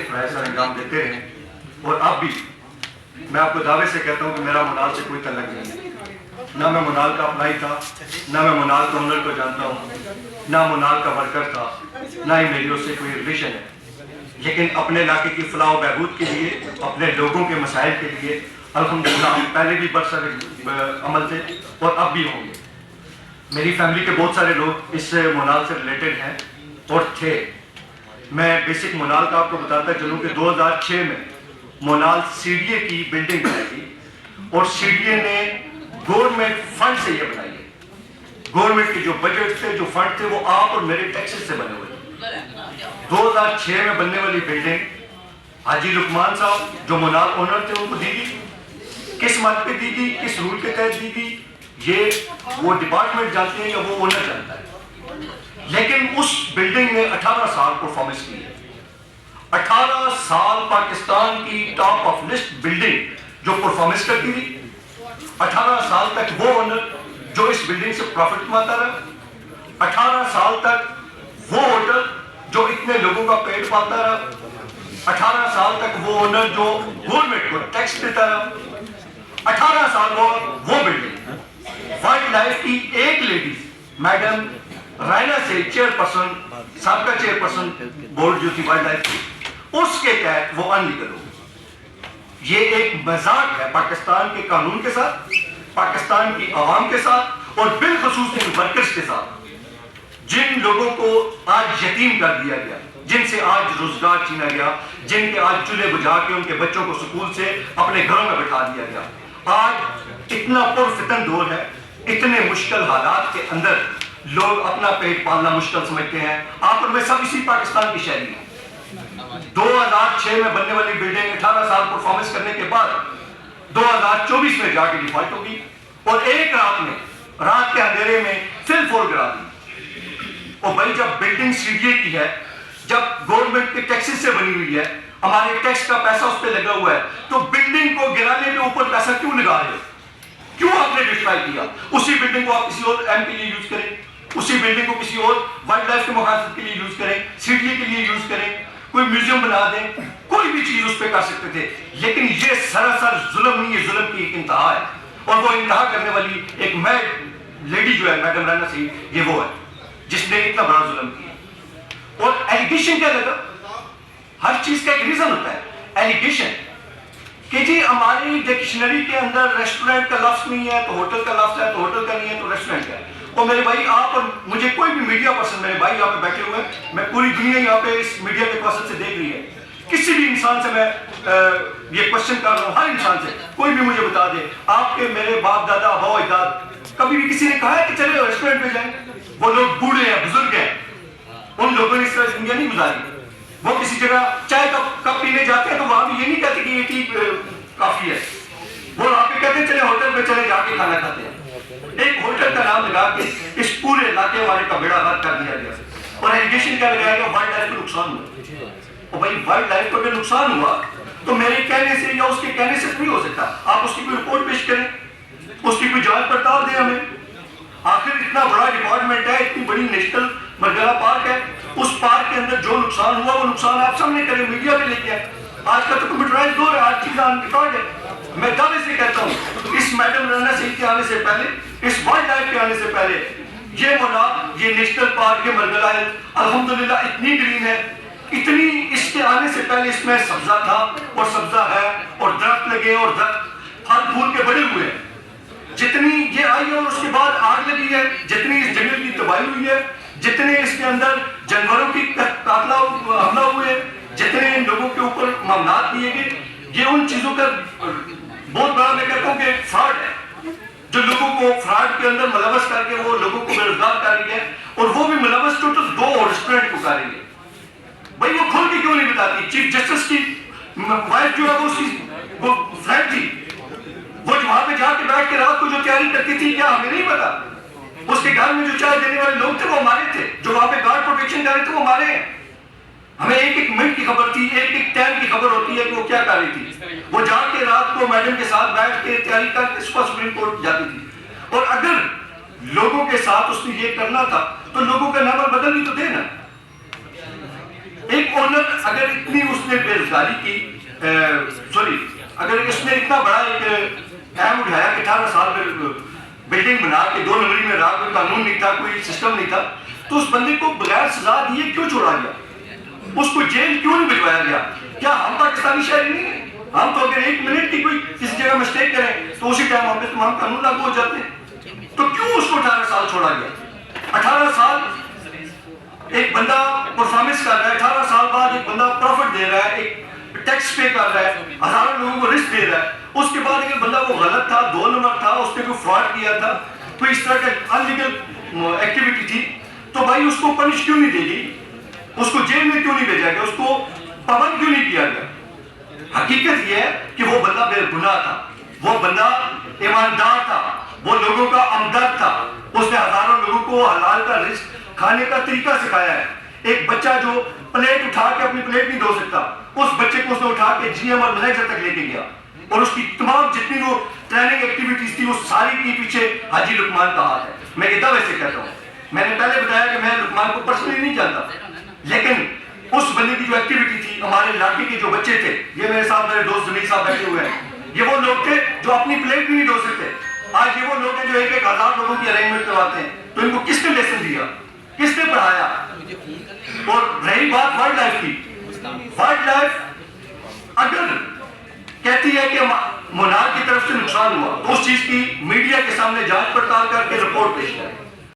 فرائض سر انجام دیتے رہے، اور اب بھی میں آپ کو دعوے سے کہتا ہوں کہ میرا منال سے کوئی تعلق نہیں، نہ میں منال کا اپلائی تھا، نہ میں منال کا اونر کو جانتا ہوں، نہ منال کا ورکر تھا، نہ ہی میری اس سے کوئی ریلیشن ہے، لیکن اپنے علاقے کی فلاح و بہبود کے لیے، اپنے لوگوں کے مسائل کے لیے الحمدللہ ہم پہلے بھی برسر عمل تھے اور اب بھی ہوں گے۔ میری فیملی کے بہت سارے لوگ اس سے منال سے ریلیٹڈ ہیں اور تھے۔ میں بیسک منال کا آپ کو بتاتا چلوں کہ 2006 میں منال سی ڈی اے کی بلڈنگ بنائی تھی، اور سی ڈی اے نے گورنمنٹ فنڈ سے یہ بنائی ہے۔ گورنمنٹ کے جو بجٹ تھے، جو فنڈ تھے، وہ آپ اور میرے ٹیکسز سے بنے ہوئے تھے۔ 2006 میں بننے والی بلڈنگ حاجی لقمان صاحب جو منال اونر تھے ان کو دی گئی، کس مد پہ دی گئی، کس رول کے تحت دی گئی، یہ وہ ڈپارٹمنٹ جانتے ہیں یا وہ اونر جانتا ہے، لیکن اس بلڈنگ نے 18 سال پرفارمنس کی ہے۔ 18 سال پاکستان کی ٹاپ آف لسٹ بلڈنگ جو پرفارمنس کرتی تھی، 18 سال تک وہ اونر جو اس بلڈنگ سے پروفٹ کماتا رہا، 18 سال تک وہ ہوٹل جو اتنے لوگوں کا پیٹ پالتا رہا، 18 سال تک وہ اونر جو گورنمنٹ کو ٹیکس دیتا رہا، 18 سال وہ بلڈنگ وائلڈ لائف کی ایک لیڈیز میڈم رائنا سے چیئرپرسن، سابقہ چیئرپرسن بورڈ جو تھی وائلڈ لائف کی، اس کے تحت وہ انلیگل ہو۔ یہ ایک مذاق ہے پاکستان کے قانون کے ساتھ، پاکستان کی عوام کے ساتھ، اور بالخصوص ان ورکرز کے ساتھ جن لوگوں کو آج یتیم کر دیا گیا، جن سے آج روزگار چھینا گیا، جن کے آج چولہے بجھا کے ان کے بچوں کو سکول سے اپنے گھروں میں بٹھا دیا گیا۔ آج اتنا پرفتن دور ہے، اتنے مشکل حالات کے اندر لوگ اپنا پیٹ پالنا مشکل سمجھتے ہیں۔ آپ اور میں سب اسی پاکستان کی شہری ہیں۔ 2006 میں بننے والی بلڈنگ 18 سال پرفارمنس کرنے کے بعد 2024 میں جا کے ڈیفالٹ ہوگی، اور ایک رات میں، رات کے اندھیرے میں فل فور گرا دی۔ اور بھائی جب بلڈنگ سی ڈی اے کی ہے، جب گورنمنٹ کے ٹیکسز سے بنی ہوئی ہے، ہمارے ٹیکس کا پیسہ اس پہ لگا ہوا ہے، تو بلڈنگ کو گرانے کے اوپر پیسہ کیوں لگا رہے ہو؟ کیوں آپ نے ڈسٹرائی کیا؟ اسی بلڈنگ کو آپ کسی اور ایم کے لیے یوز کریں، اسی بلڈنگ کو کسی اور وائلڈ لائف کے مقاصد کے لیے یوز کریں، سی ڈی اے کے لیے یوز کریں، کوئی میوزیم بنا دیں، کوئی بھی چیز اس پہ کر سکتے تھے، لیکن یہ سراسر ظلم نہیں، یہ ظلم کی ایک انتہا ہے، اور وہ انتہا کرنے والی ایک لیڈی جو ہے میڈم رائنا سی، یہ وہ ہے جس نے اتنا بڑا ظلم کیا۔ اور ایلیگیشن کیا لگا؟ ہر چیز کا ایک ریزن ہوتا ہے۔ ایلیگیشن کہ جی ہماری ڈکشنری کے اندر ریسٹورنٹ کا لفظ نہیں ہے تو ہوٹل کا لفظ ہے، تو ہوٹل کا نہیں ہے تو ریسٹورنٹ کا ہے۔ اور میرے بھائی آپ اور مجھے کوئی بھی میڈیا پرسن، میرے بھائی یہاں پہ بیٹھے ہوئے ہیں، میں پوری دنیا یہاں پہ اس میڈیا کے پرسن سے دیکھ رہی ہے، کسی بھی انسان سے میں یہ کوشچن کر رہا ہوں، ہر انسان سے، کوئی بھی مجھے بتا دے آپ کے میرے باپ دادا ابا و اجداد کبھی بھی کسی نے کہا ہے کہ چلے ریسٹورنٹ میں جائیں؟ وہ لوگ بوڑھے ہیں، بزرگ ہیں، ان لوگوں نے اس طرح زندگیاں نہیں گزاری۔ وہ کسی جگہ چائے کپ پینے جاتے ہیں تو وہاں بھی یہ نہیں کہتے کہ یہ ٹی کافی ہے، وہ وہاں پہ کہتے ہیں چلے ہوٹل پہ چلے جا کے کھانا کھاتے ہیں۔ ایک ہوٹل کا نام لگا کے اس پورے علاقے والے کا بیڑا غرق کر دیا گیا، اور ایلیگیشن کیا لگایا گیا؟ وائلڈ لائف کو نقصان ہوا۔ اور بھائی وائلڈ لائف کو اگر نقصان ہوا تو میرے کہنے سے یا اس کے کہنے سے نہیں ہو سکتا، آپ اس کی کوئی رپورٹ پیش کریں، اس کی کوئی جانچ پڑتال دیں ہمیں۔ آخر اتنا بڑا ڈپارٹمنٹ ہے، اتنی بڑی نیشنل مرگلہ پارک ہے، اس پارک کے اندر جو نقصان ہوا وہ نقصان آپ سامنے کریں، میڈیا پہ لے کے آئیں۔ آج کا تو کمپیوٹرائز دور ہے، آج چیزیں آن ریکارڈ ہے۔ میں دعوے سے کہتا ہوں اس میڈم رائنا سی کے آنے سے پہلے، اس وائلڈ لائف کے آنے سے پہلے، یہ منال، یہ نیشنل پارک، یہ مرگلہ ہے، الحمدللہ اتنی گرین ہے، اتنی اس کے آنے سے پہلے اس میں سبزہ تھا اور سبزہ ہے، اور درخت لگے اور درخت پھل پھول کے بڑے ہوئے ہیں۔ جتنی یہ آئی ہے اور اس کے بعد آگ لگی ہے، جتنی اس جنگل کی تباہی ہوئی ہے، جتنے اس کے اندر جانوروں کی قاتلہ حملہ ہوئے، جتنے لوگوں کے اوپر معاملات کیے گئے، یہ ان چیزوں کا بہت بڑا میں کہتا ہوں کہ فراڈ ہے، جو لوگوں کو فراڈ کے اندر ملوث کر کے وہ لوگوں کو بے روزگار کر رہی ہے، اور وہ بھی ملوث ٹوٹل 2 ریسٹورنٹ کو کر رہی ہے۔ بھائی وہ کھول کے کیوں نہیں بتاتی؟ چیف جسٹس کی وائف جو ہے وہ فرینڈ تھی، وہ وہاں پہ جا کے بیٹھ کے رات کو جو تیاری کرتی تھی، کیا ہمیں نہیں پتا؟ اس کے گھر میں جو چائے دینے والے لوگ تھے وہ ہمارے تھے، جو وہاں پہ گارڈ پروٹیکشن کر رہے تھے وہ ہمارے ہیں۔ ہمیں ایک ایک منٹ کی خبر تھی، ایک ایک ٹائم کی خبر ہوتی ہے کہ وہ کیا کر رہی تھی۔ وہ جا کے رات کو میڈم کے ساتھ بیٹھ کے تیاری کر کے صبح سپریم کورٹ جاتی تھی، اور اگر لوگوں کے ساتھ اس نے یہ کرنا تھا تو لوگوں کا نمبر بدل بھی تو دے نا۔ ایک اونر اگر اتنی اس نے بے روزگاری کی اگر اس نے اتنا بڑا ایک اہم اٹھایا کہ 18 سال میں بلڈنگ بنا کے 2 نمبری میں رات، کوئی قانون نہیں تھا، کوئی سسٹم نہیں تھا، تو اس بندے کو بغیر سزا دیے کیوں چھوڑا گیا؟ اس کو جیل کیوں نہیں بھجوایا گیا؟ کیا ہم پاکستانی شہری نہیں ہیں؟ ہم تو اگر 1 منٹ کی کوئی کسی جگہ مسٹیک کریں تو اسی ٹائم ہم پہ تمام قانون لاگو ہو جاتے ہیں. تو کیوں اس کو 18 سال چھوڑا گیا؟ 18 سال ایک بندہ پرفارمنس کر رہا ہے، 18 سال بعد ایک بندہ پروفٹ دے رہا ہے، ایک ٹیکس پے کر رہا ہے، ہزاروں لوگوں کو رسک دے رہا ہے. اس کے بعد اگر بندہ وہ غلط تھا، 2 نمبر تھا، اس نے کوئی فراڈ کیا تھا، کوئی اس طرح کا انلیگل ایکٹیویٹی تھی، تو بھائی اس کو پنش کیوں نہیں دے گی؟ اس کو جیل میں کیوں نہیں بھیجا گیا؟ اس کو پابند کیوں نہیں کیا گیا؟ حقیقت یہ ہے کہ وہ بندہ بے گناہ تھا، وہ بندہ ایماندار تھا، وہ لوگوں کا ہمدرد تھا. اس نے ہزاروں لوگوں کو حلال کا رزق کھانے کا طریقہ سکھایا ہے. ایک بچہ جو پلیٹ اٹھا کے اپنی پلیٹ نہیں دھو سکتا، اس بچے کو اس نے اٹھا کے جی ایم اور منیجر تک لے کے گیا، اور اس کی تمام جتنی وہ ٹریننگ ایکٹیویٹیز تھی وہ ساری کی پیچھے حاجی لقمان کا ہاتھ ہے. میں یہ دعوے سے کہتا ہوں، میں نے پہلے بتایا کہ میں لقمان کو پرسنلی نہیں جانتا، لیکن اس بندے کی جو ایکٹیویٹی تھی، ہمارے علاقے کے جو بچے تھے، یہ میرے ساتھ میرے دوست زمین صاحب بیٹھے ہوئے ہیں، یہ وہ لوگ تھے جو اپنی پلیٹ بھی نہیں دھو سکتے. آج یہ وہ لوگ ہیں جو 1,000 لوگوں کی ارینجمنٹ کرواتے ہیں. تو ان کو کس نے لیسن دیا؟ کس نے پڑھایا؟ اور رہی بات وائلڈ لائف کی، وائلڈ لائف اگر کہتی ہے کہ منال کی طرف سے نقصان ہوا تو اس چیز کی میڈیا کے سامنے جانچ پڑتال کر کے رپورٹ پیش کریں.